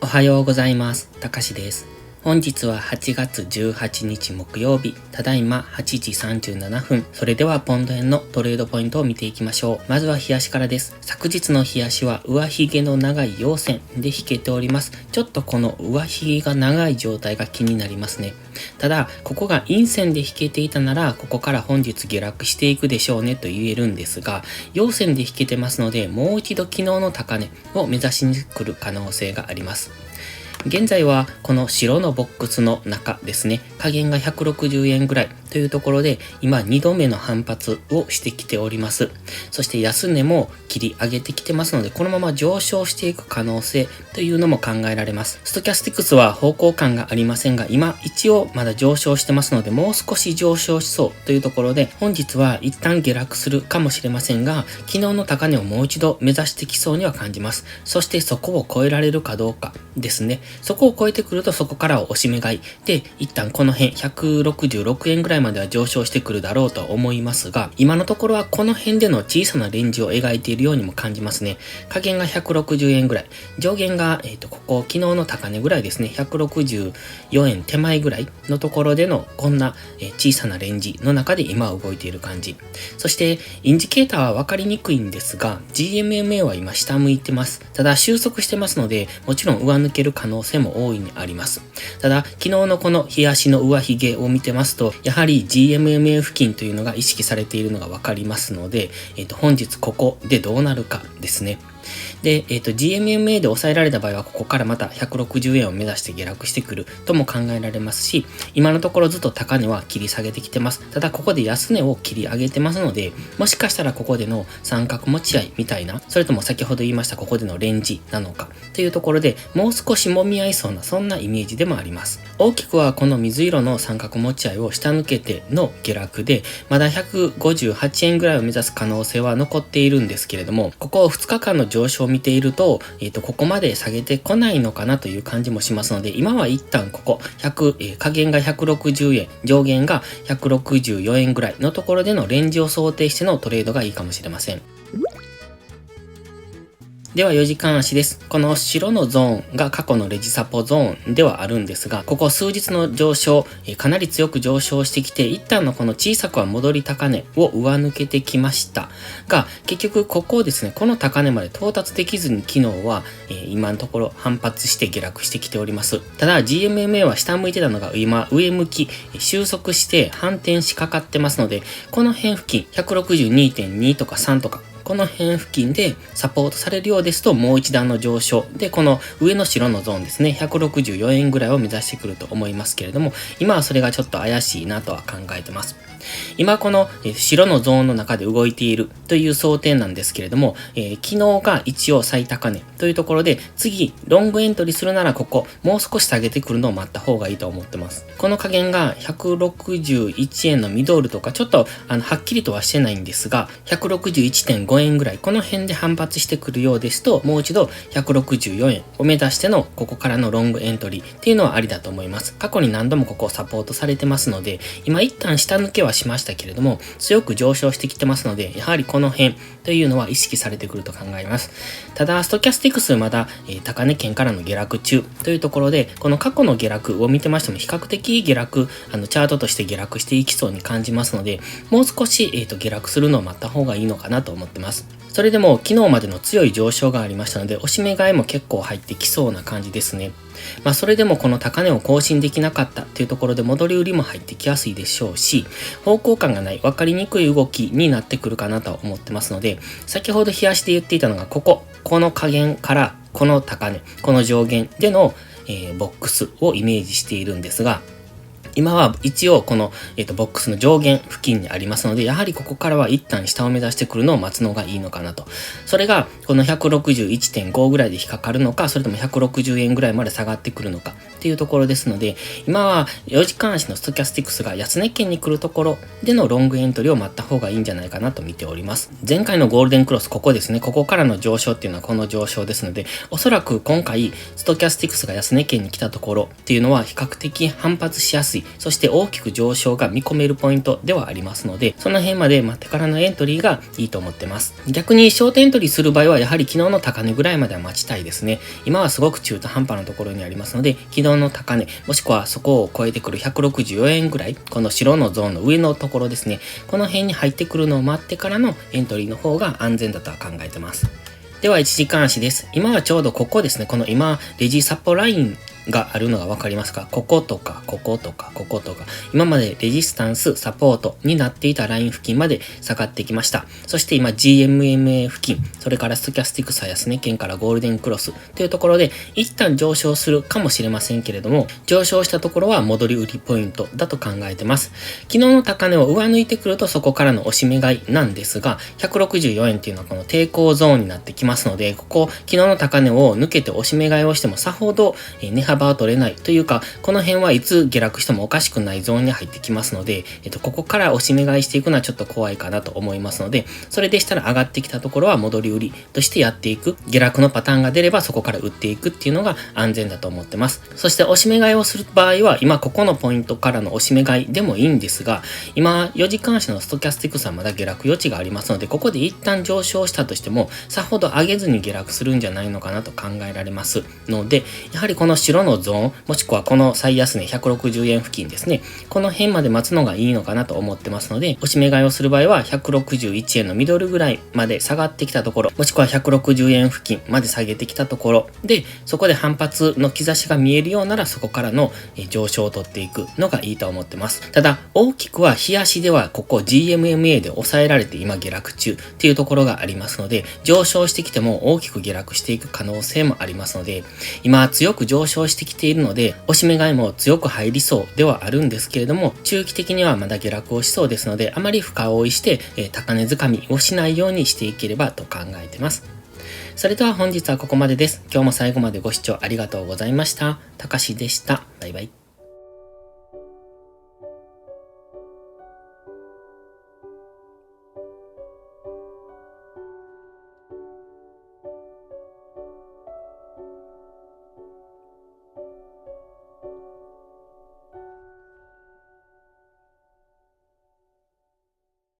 おはようございます。たかしです。本日は8月18日木曜日、ただいま8時37分。それではポンド円のトレードポイントを見ていきましょう。まずは日足からです。昨日の日足は上髭の長い陽線で引けております。ちょっとこの上髭が長い状態が気になりますね。ただ、ここが陰線で引けていたなら、ここから本日下落していくでしょうねと言えるんですが、陽線で引けてますので、もう一度昨日の高値を目指しに来る可能性があります。現在はこの白のボックスの中ですね、下限が160円ぐらいというところで、今2度目の反発をしてきております。そして安値も切り上げてきてますので、このまま上昇していく可能性というのも考えられます。ストキャスティクスは方向感がありませんが、今一応まだ上昇してますので、もう少し上昇しそうというところで、本日は一旦下落するかもしれませんが、昨日の高値をもう一度目指してきそうには感じます。そしてそこを超えられるかどうかですね。そこを超えてくるとそこからは押し目買いで、一旦この辺166円ぐらいまでは上昇してくるだろうと思いますが、今のところはこの辺での小さなレンジを描いているようにも感じますね。下限が160円ぐらい、上限がここ昨日の高値ぐらいですね、164円手前ぐらいのところでのこんな小さなレンジの中で今は動いている感じ。そしてインジケーターは分かりにくいんですが、 GMMA は今下向いてます。ただ収束してますので、もちろん上抜ける可能性も大いにあります。ただ昨日のこの日足の上髭を見てますと、やはり GMMA 付近というのが意識されているのが分かりますので、本日ここでどうなるかですね。で、GMMA で抑えられた場合は、ここからまた160円を目指して下落してくるとも考えられますし、今のところずっと高値は切り下げてきてます。ただ、ここで安値を切り上げてますので、もしかしたらここでの三角持ち合いみたいな、それとも先ほど言いましたここでのレンジなのかというところで、もう少し揉み合いそうな、そんなイメージでもあります。大きくはこの水色の三角持ち合いを下抜けての下落で、まだ158円ぐらいを目指す可能性は残っているんですけれども、ここ2日間の上昇を見ていると、ここまで下げてこないのかなという感じもしますので、今は一旦ここ下限が160円、上限が164円ぐらいのところでのレンジを想定してのトレードがいいかもしれません。では4時間足です。この白のゾーンが過去のレジサポゾーンではあるんですが、ここ数日の上昇、かなり強く上昇してきて、一旦のこの小さくは戻り高値を上抜けてきましたが、結局ここをですね、この高値まで到達できずに昨日は、今のところ反発して下落してきております。ただ GMMA は下向いてたのが今上向き、収束して反転しかかってますので、この辺付近 162.2 とか3とかこの辺付近でサポートされるようですと、もう一段の上昇で、この上の白のゾーンですね、164円ぐらいを目指してくると思いますけれども、今はそれがちょっと怪しいなとは考えてます。今この白のゾーンの中で動いているという想定なんですけれども、昨日が一応最高値というところで、次ロングエントリーするならここもう少し下げてくるのを待った方がいいと思ってます。この加減が161円のミドルとか、ちょっとはっきりとはしてないんですが、161.5円ぐらいこの辺で反発してくるようですと、もう一度164円を目指してのここからのロングエントリーっていうのはありだと思います。過去に何度もここをサポートされてますので、今一旦下抜けはしましたけれども、強く上昇してきてますので、やはりこの辺というのは意識されてくると考えます。ただストキャスティクスまだ、高値圏からの下落中というところで、この過去の下落を見てましても比較的下落、チャートとして下落していきそうに感じますので、もう少し、下落するのを待った方がいいのかなと思ってます。それでも昨日までの強い上昇がありましたので、押し目買いも結構入ってきそうな感じですね。それでもこの高値を更新できなかったっていうところで戻り売りも入ってきやすいでしょうし、方向感がない分かりにくい動きになってくるかなと思ってますので、先ほど日足で言っていたのがこの下限からこの高値、この上限での、ボックスをイメージしているんですが、今は一応この、ボックスの上限付近にありますので、やはりここからは一旦下を目指してくるのを待つのがいいのかなと。それがこの 161.5 ぐらいで引っかかるのか、それとも160円ぐらいまで下がってくるのかっていうところですので、今は4時間足のストキャスティクスが安値圏に来るところでのロングエントリーを待った方がいいんじゃないかなと見ております。前回のゴールデンクロス、ここですね、ここからの上昇っていうのはこの上昇ですので、おそらく今回ストキャスティクスが安値圏に来たところっていうのは比較的反発しやすいち、そして大きく上昇が見込めるポイントではありますので、その辺まで待ってからのエントリーがいいと思ってます。逆にショートエントリーする場合はやはり昨日の高値ぐらいまでは待ちたいですね。今はすごく中途半端なところにありますので、昨日の高値、もしくはそこを超えてくる164円ぐらい、この白のゾーンの上のところですね、この辺に入ってくるのを待ってからのエントリーの方が安全だとは考えてます。では1時間足です。今はちょうどここですね、この今レジサポラインがあるのが分かりますか？こことか、こことか、こことか、今までレジスタンス、サポートになっていたライン付近まで下がってきました。そして今 GMMA 付近、それからストキャスティクス安値圏からゴールデンクロスというところで一旦上昇するかもしれませんけれども、上昇したところは戻り売りポイントだと考えてます。昨日の高値を上抜いてくるとそこからの押し目買いなんですが、164円っていうのはこの抵抗ゾーンになってきますので、ここ昨日の高値を抜けて押し目買いをしてもさほど値幅は取れないというか、この辺はいつ下落してもおかしくないゾーンに入ってきますので、ここから押し目買いしていくのはちょっと怖いかなと思いますので、それでしたら上がってきたところは戻り売りとしてやっていく、下落のパターンが出ればそこから売っていくっていうのが安全だと思ってます。そして押し目買いをする場合は、今ここのポイントからの押し目買いでもいいんですが、今4時間足のストキャスティクスはまだ下落余地がありますので、ここで一旦上昇したとしてもさほど上げずに下落するんじゃないのかなと考えられますので、やはりこの白のゾーン、もしくはこの最安値160円付近ですね、この辺まで待つのがいいのかなと思ってますので、押し目買いをする場合は161円のミドルぐらいまで下がってきたところ、もしくは160円付近まで下げてきたところで、そこで反発の兆しが見えるようならそこからの上昇を取っていくのがいいと思ってます。ただ大きくは日足ではここ GMMA で抑えられて今下落中っていうところがありますので、上昇してきても大きく下落していく可能性もありますので、今強く上昇してきているので押し目買いも強く入りそうではあるんですけれども、中期的にはまだ下落をしそうですので、あまり深追いして高値掴みをしないようにしていければと考えてます。それでは本日はここまでです。今日も最後までご視聴ありがとうございました。たかしでした。バイバイ。